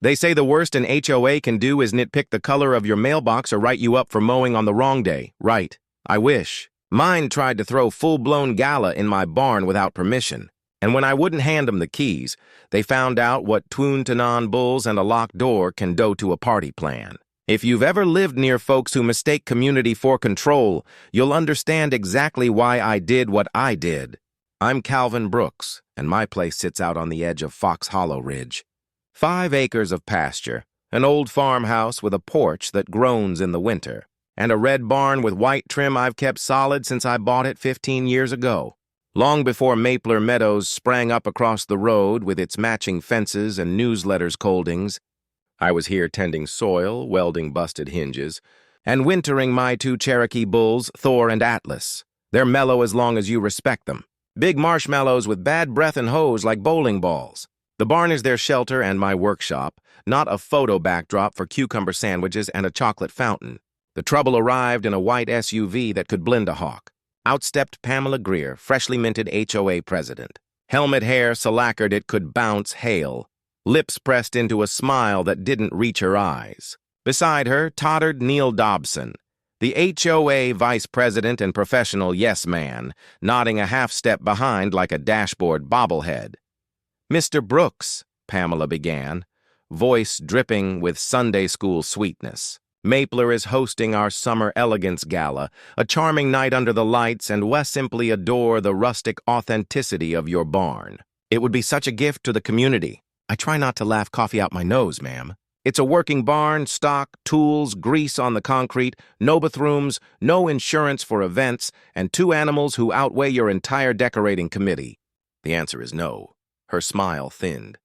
They say the worst an HOA can do is nitpick the color of your mailbox or write you up for mowing on the wrong day. Right. I wish. Mine tried to throw full-blown gala in my barn without permission. And when I wouldn't hand them the keys, they found out what Twun-Tanan bulls and a locked door can do to a party plan. If you've ever lived near folks who mistake community for control, you'll understand exactly why I did what I did. I'm Calvin Brooks, and my place sits out on the edge of Fox Hollow Ridge. 5 acres of pasture, an old farmhouse with a porch that groans in the winter, and a red barn with white trim I've kept solid since I bought it 15 years ago. Long before Mapler Meadows sprang up across the road with its matching fences and newsletters coldings, I was here tending soil, welding busted hinges, and wintering my 2 Cherokee bulls, Thor and Atlas. They're mellow as long as you respect them. Big marshmallows with bad breath and hose like bowling balls. The barn is their shelter and my workshop, not a photo backdrop for cucumber sandwiches and a chocolate fountain. The trouble arrived in a white SUV that could blend a hawk. Out stepped Pamela Greer, freshly minted HOA president. Helmet hair so lacquered it could bounce hail. Lips pressed into a smile that didn't reach her eyes. Beside her tottered Neil Dobson, the HOA vice president and professional yes-man, nodding a half-step behind like a dashboard bobblehead. "Mr. Brooks," Pamela began, voice dripping with Sunday school sweetness. "Mapler is hosting our Summer Elegance Gala, a charming night under the lights, and we simply adore the rustic authenticity of your barn. It would be such a gift to the community. I try not to laugh coffee out my nose, ma'am. It's a working barn, stock, tools, grease on the concrete, no bathrooms, no insurance for events, and 2 animals who outweigh your entire decorating committee." The answer is no. Her smile thinned.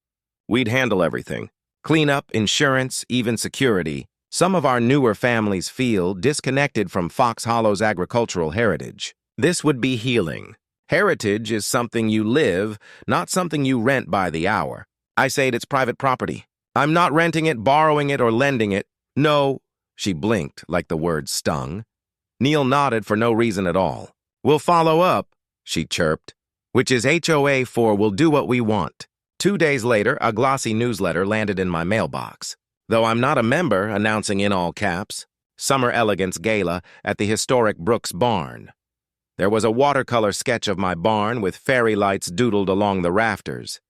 "We'd handle everything. Cleanup, insurance, even security. Some of our newer families feel disconnected from Fox Hollow's agricultural heritage. This would be healing. Heritage is something you live, not something you rent by the hour. I say it's private property. I'm not renting it, borrowing it, or lending it. No." She blinked like the word stung. Neil nodded for no reason at all. "We'll follow up," she chirped, "which is HOA for we'll do what we want." 2 days later, a glossy newsletter landed in my mailbox. Though I'm not a member, announcing in all caps, "Summer Elegance Gala at the historic Brooks Barn." There was a watercolor sketch of my barn with fairy lights doodled along the rafters.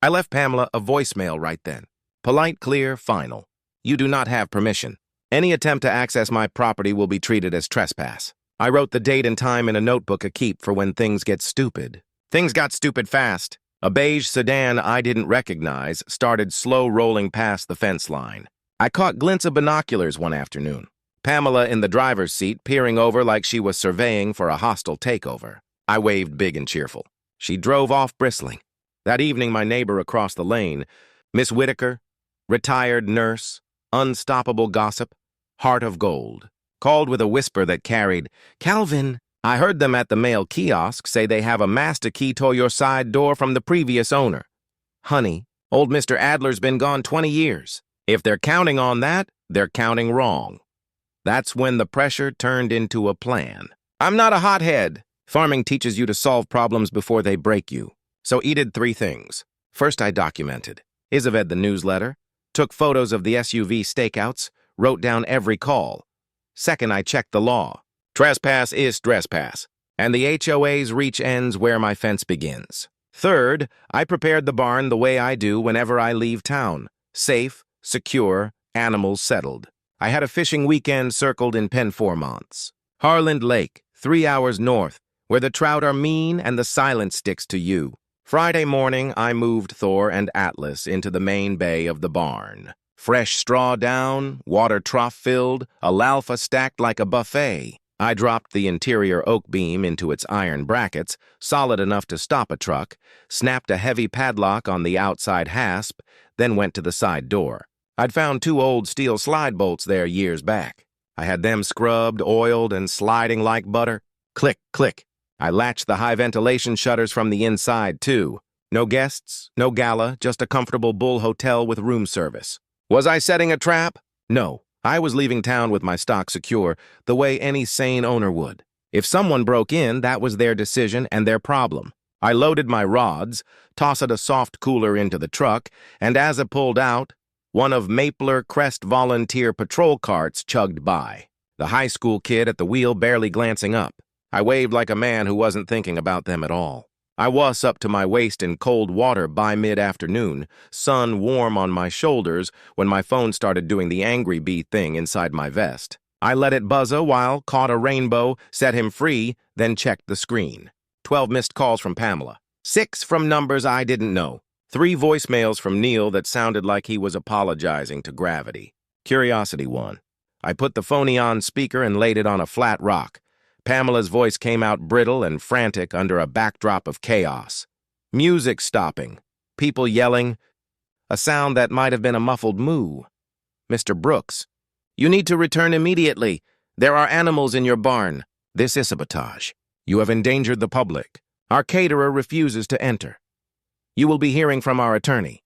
I left Pamela a voicemail right then. Polite, clear, final. "You do not have permission. Any attempt to access my property will be treated as trespass." I wrote the date and time in a notebook a keep for when things get stupid. Things got stupid fast. A beige sedan I didn't recognize started slow rolling past the fence line. I caught glints of binoculars one afternoon. Pamela in the driver's seat, peering over like she was surveying for a hostile takeover. I waved big and cheerful. She drove off bristling. That evening, my neighbor across the lane, Miss Whitaker, retired nurse, unstoppable gossip, heart of gold, called with a whisper that carried, "Calvin, I heard them at the mail kiosk say they have a master key to your side door from the previous owner. Honey, old Mr. Adler's been gone 20 years. If they're counting on that, they're counting wrong." That's when the pressure turned into a plan. I'm not a hothead. Farming teaches you to solve problems before they break you. So I did 3 things. First, I documented. Isaved the newsletter, took photos of the SUV stakeouts, wrote down every call. Second, I checked the law. Trespass is trespass, and the HOA's reach ends where my fence begins. Third, I prepared the barn the way I do whenever I leave town. Safe, secure, animals settled. I had a fishing weekend circled in Penformonts. Harland Lake, 3 hours north, where the trout are mean and the silence sticks to you. Friday morning, I moved Thor and Atlas into the main bay of the barn. Fresh straw down, water trough filled, alfalfa stacked like a buffet. I dropped the interior oak beam into its iron brackets, solid enough to stop a truck, snapped a heavy padlock on the outside hasp, then went to the side door. I'd found 2 old steel slide bolts there years back. I had them scrubbed, oiled, and sliding like butter. Click, click. I latched the high ventilation shutters from the inside, too. No guests, no gala, just a comfortable bull hotel with room service. Was I setting a trap? No. I was leaving town with my stock secure, the way any sane owner would. If someone broke in, that was their decision and their problem. I loaded my rods, tossed a soft cooler into the truck, and as it pulled out, One of Mapler Crest volunteer patrol carts chugged by, the high school kid at the wheel barely glancing up. I waved like a man who wasn't thinking about them at all. I was up to my waist in cold water by mid-afternoon, sun warm on my shoulders, when my phone started doing the angry bee thing inside my vest. I let it buzz a while, caught a rainbow, set him free, then checked the screen. 12 missed calls from Pamela. 6 from numbers I didn't know. 3 voicemails from Neil that sounded like he was apologizing to gravity. Curiosity won. I put the phony on speaker and laid it on a flat rock. Pamela's voice came out brittle and frantic under a backdrop of chaos. Music stopping. People yelling. A sound that might have been a muffled moo. Mr. Brooks, you need to return immediately. There are animals in your barn. This is sabotage. You have endangered the public. Our caterer refuses to enter. You will be hearing from our attorney.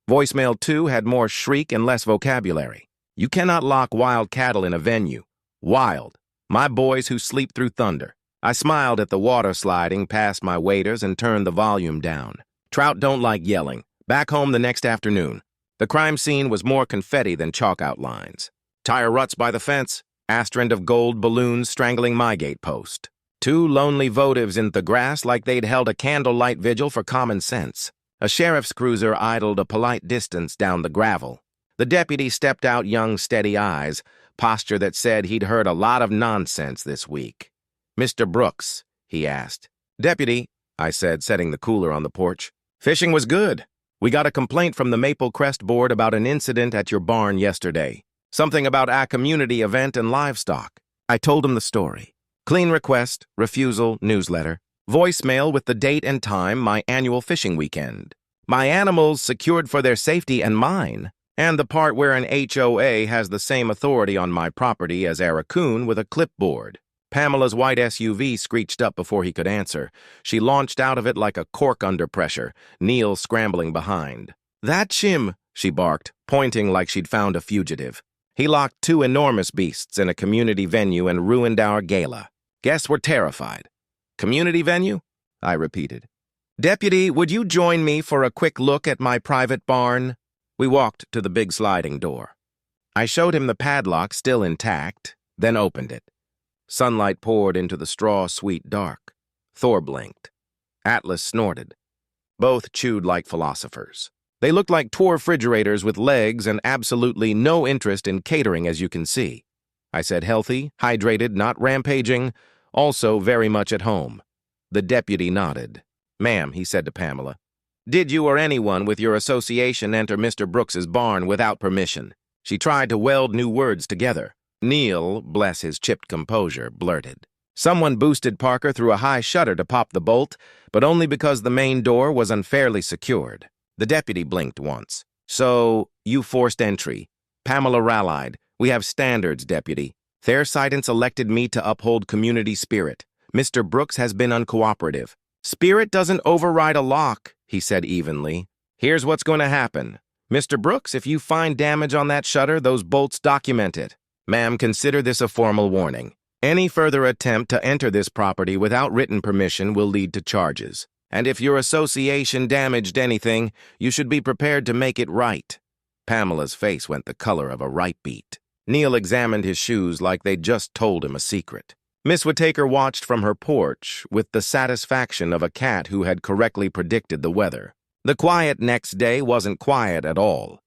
Voicemail 2 had more shriek and less vocabulary. You cannot lock wild cattle in a venue. Wild. My boys who sleep through thunder. I smiled at the water sliding past my waiters and turned the volume down. Trout don't like yelling. Back home the next afternoon. The crime scene was more confetti than chalk outlines. Tire ruts by the fence, astrand of gold balloons strangling my gatepost. 2 lonely votives in the grass like they'd held a candlelight vigil for common sense. A sheriff's cruiser idled a polite distance down the gravel. The deputy stepped out, young, steady eyes, posture that said he'd heard a lot of nonsense this week. Mr. Brooks, he asked. Deputy, I said, setting the cooler on the porch. Fishing was good. We got a complaint from the Maple Crest Board about an incident at your barn yesterday. Something about a community event and livestock. I told him the story. Clean request, refusal, newsletter. Voicemail with the date and time, my annual fishing weekend. My animals secured for their safety and mine. And the part where an HOA has the same authority on my property as a raccoon with a clipboard. Pamela's white SUV screeched up before he could answer. She launched out of it like a cork under pressure, Neil scrambling behind. That Chim, she barked, pointing like she'd found a fugitive. He locked 2 enormous beasts in a community venue and ruined our gala. Guests were terrified. Community venue? I repeated. Deputy, would you join me for a quick look at my private barn? We walked to the big sliding door. I showed him the padlock still intact, then opened it. Sunlight poured into the straw-sweet dark. Thor blinked. Atlas snorted. Both chewed like philosophers. They looked like tour refrigerators with legs and absolutely no interest in catering, as you can see. I said healthy, hydrated, not rampaging, also very much at home. The deputy nodded. Ma'am, he said to Pamela, did you or anyone with your association enter Mr. Brooks's barn without permission? She tried to weld new words together. Neil, bless his chipped composure, blurted. Someone boosted Parker through a high shutter to pop the bolt, but only because the main door was unfairly secured. The deputy blinked once. So, you forced entry. Pamela rallied. We have standards, deputy. Thairsidence elected me to uphold community spirit. Mr. Brooks has been uncooperative. Spirit doesn't override a lock, he said evenly. Here's what's going to happen. Mr. Brooks, if you find damage on that shutter, those bolts document it. Ma'am, consider this a formal warning. Any further attempt to enter this property without written permission will lead to charges. And if your association damaged anything, you should be prepared to make it right. Pamela's face went the color of a ripe beet. Neil examined his shoes like they'd just told him a secret. Miss Whittaker watched from her porch with the satisfaction of a cat who had correctly predicted the weather. The quiet next day wasn't quiet at all.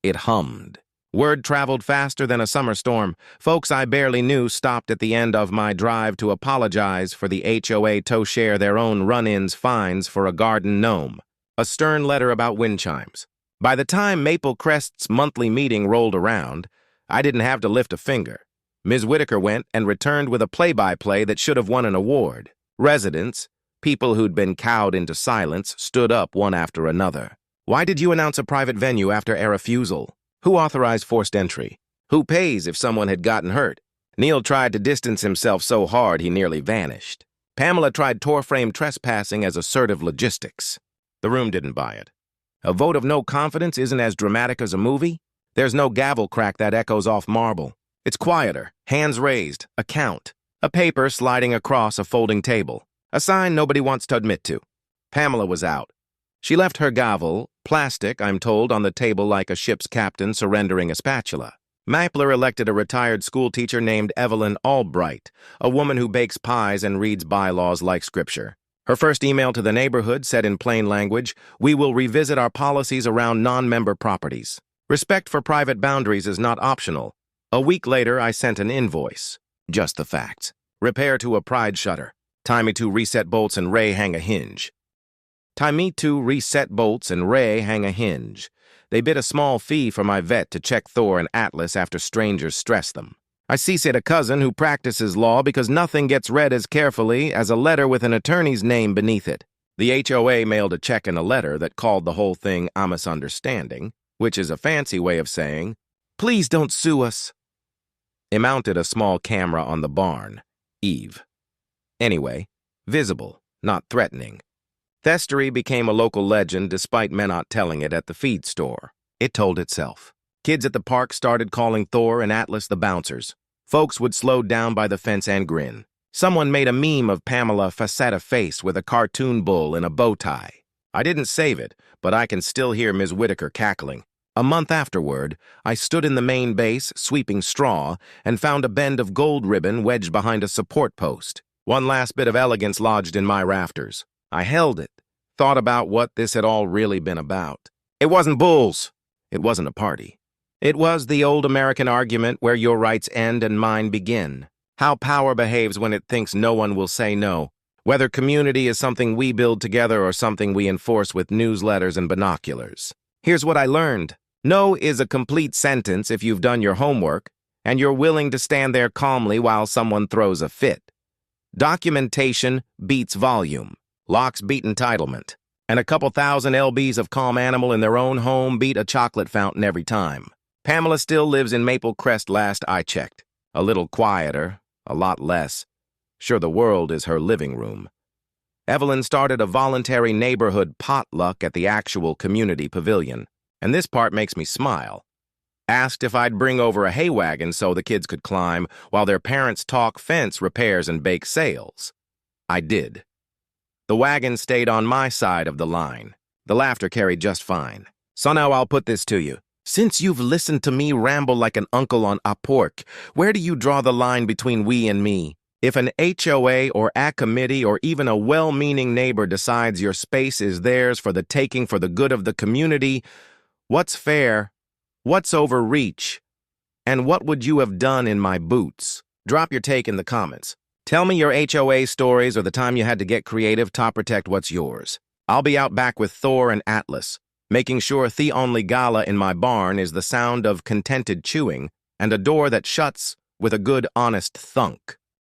It hummed. Word traveled faster than a summer storm. Folks I barely knew stopped at the end of my drive to apologize for the HOA to share their own run-ins fines for a garden gnome. A stern letter about wind chimes. By the time Maple Crest's monthly meeting rolled around, I didn't have to lift a finger. Ms. Whittaker went and returned with a play-by-play that should have won an award. Residents, people who'd been cowed into silence, stood up one after another. Why did you announce a private venue after a refusal? Who authorized forced entry? Who pays if someone had gotten hurt? Neil tried to distance himself so hard he nearly vanished. Pamela tried door-frame trespassing as assertive logistics. The room didn't buy it. A vote of no confidence isn't as dramatic as a movie. There's no gavel crack that echoes off marble. It's quieter, hands raised, a count, a paper sliding across a folding table, a sign nobody wants to admit to. Pamela was out. She left her gavel, Plastic, I'm told, on the table like a ship's captain surrendering a spatula. Mapler elected a retired schoolteacher named Evelyn Albright, a woman who bakes pies and reads bylaws like scripture. Her first email to the neighborhood said in plain language, "We will revisit our policies around non-member properties. Respect for private boundaries is not optional." A week later, I sent an invoice. Just the facts. Repair to a pride shutter. Tie me to reset bolts and ray hang a hinge. Tie me to reset bolts and ray hang a hinge. They bid a small fee for my vet to check Thor and Atlas after strangers stress them. I ceased a cousin who practices law because nothing gets read as carefully as a letter with an attorney's name beneath it. The HOA mailed a check and a letter that called the whole thing a misunderstanding, which is a fancy way of saying, "Please don't sue us." It mounted a small camera on the barn. Eve. Anyway, visible, not threatening. Thestery became a local legend despite men not telling it at the feed store. It told itself. Kids at the park started calling Thor and Atlas the bouncers. Folks would slow down by the fence and grin. Someone made a meme of Pamela Facetta face with a cartoon bull in a bow tie. I didn't save it, but I can still hear Ms. Whitaker cackling. A month afterward, I stood in the main base, sweeping straw, and found a bend of gold ribbon wedged behind a support post. One last bit of elegance lodged in my rafters. I held it, thought about what this had all really been about. It wasn't bulls. It wasn't a party. It was the old American argument where your rights end and mine begin. How power behaves when it thinks no one will say no. Whether community is something we build together or something we enforce with newsletters and binoculars. Here's what I learned. No is a complete sentence if you've done your homework and you're willing to stand there calmly while someone throws a fit. Documentation beats volume. Locks beat entitlement. And a couple thousand lbs of calm animal in their own home beat a chocolate fountain every time. Pamela still lives in Maple Crest last I checked. A little quieter, a lot less. Sure, the world is her living room. Evelyn started a voluntary neighborhood potluck at the actual community pavilion. And this part makes me smile. Asked if I'd bring over a hay wagon so the kids could climb while their parents talk fence repairs and bake sales. I did. The wagon stayed on my side of the line. The laughter carried just fine. So now I'll put this to you. Since you've listened to me ramble like an uncle on a pork, where do you draw the line between we and me? If an HOA or a committee or even a well-meaning neighbor decides your space is theirs for the taking for the good of the community, what's fair? What's overreach? And what would you have done in my boots? Drop your take in the comments. Tell me your HOA stories or the time you had to get creative to protect what's yours. I'll be out back with Thor and Atlas, making sure the only gala in my barn is the sound of contented chewing and a door that shuts with a good honest thunk.